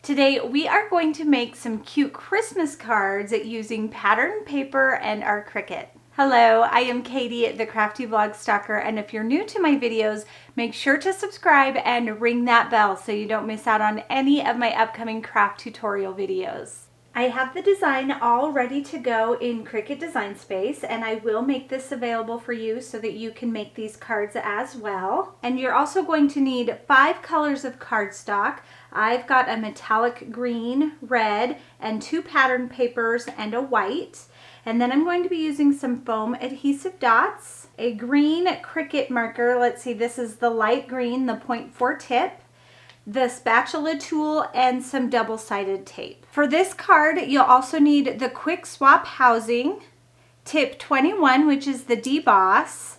Today we are going to make some cute Christmas cards using pattern paper and our Cricut. Hello, I am Katie, the Crafty Blog Stalker, and if you're new to my videos, make sure to subscribe and ring that bell so you don't miss out on any of my upcoming craft tutorial videos. I have the design all ready to go in Cricut Design Space, and I will make this available for you so that you can make these cards as well. And you're also going to need 5 colors of cardstock. I've got a metallic green, red, and 2 pattern papers and a white. And then I'm going to be using some foam adhesive dots, a green Cricut marker. Let's see, this is the light green, the 0.4 tip, the spatula tool, and some double-sided tape. For this card, you'll also need the quick swap housing, tip 21, which is the deboss,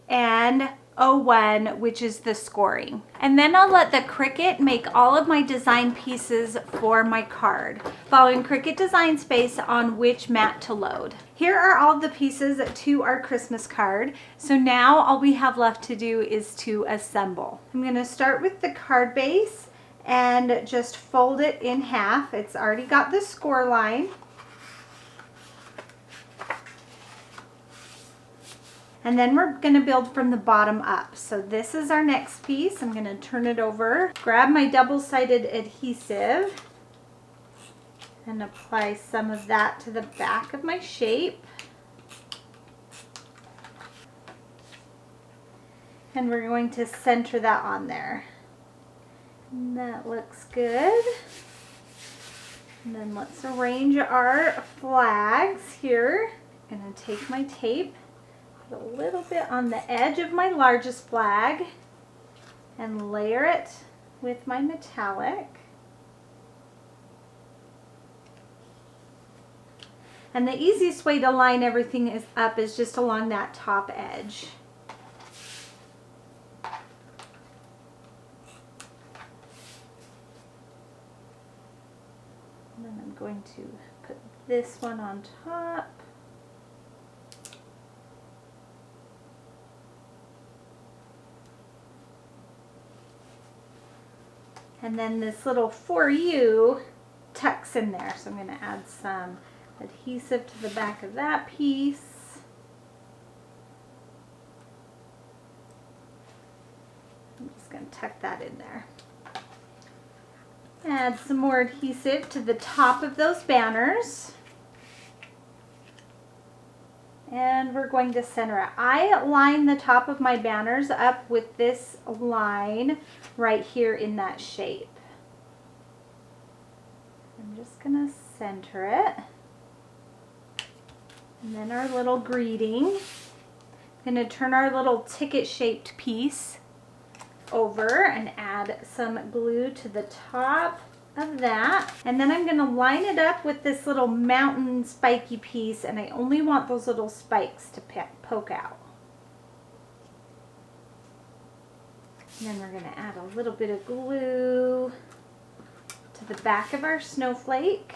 and 01, which is the scoring. And then I'll let the Cricut make all of my design pieces for my card, following Cricut Design Space on which mat to load. Here are all the pieces to our Christmas card. So now all we have left to do is to assemble. I'm going to start with the card base and just fold it in half. It's already got the score line. And then we're going to build from the bottom up. So this is our next piece. I'm going to turn it over, grab my double-sided adhesive, and apply some of that to the back of my shape. And we're going to center that on there. And that looks good. And then let's arrange our flags here. I'm going to take my tape, put a little bit on the edge of my largest flag, and layer it with my metallic. And the easiest way to line everything up is just along that top edge. And then I'm going to put this one on top. And then this little "for you" tucks in there. So I'm going to add some adhesive to the back of that piece. I'm just going to tuck that in there. Add some more adhesive to the top of those banners. And we're going to center it. I line the top of my banners up with this line right here in that shape. I'm just going to center it. And then our little greeting. I'm going to turn our little ticket-shaped piece over and add some glue to the top of that. And then I'm going to line it up with this little mountain spiky piece, and I only want those little spikes to poke out. And then we're going to add a little bit of glue to the back of our snowflake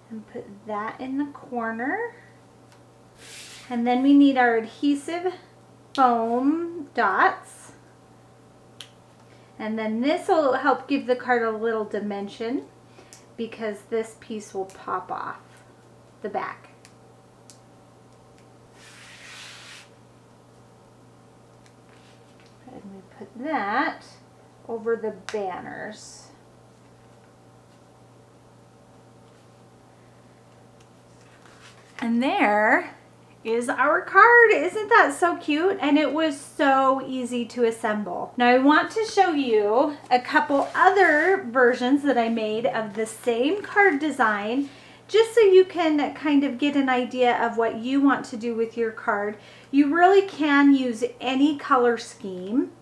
and put that in the corner. And then we need our adhesive foam dots. And then this will help give the card a little dimension because this piece will pop off the back. And we put that over the banners. And there is our card. Isn't that so cute? And it was so easy to assemble. Now I want to show you a couple other versions that I made of the same card design, just so you can kind of get an idea of what you want to do with your card. You really can use any color scheme,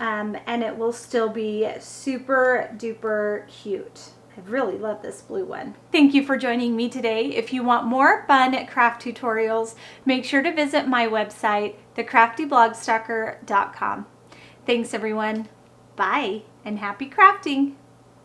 and it will still be super duper cute. I really love this blue one. Thank you for joining me today. If you want more fun craft tutorials, make sure to visit my website, thecraftyblogstalker.com. Thanks everyone. Bye and happy crafting.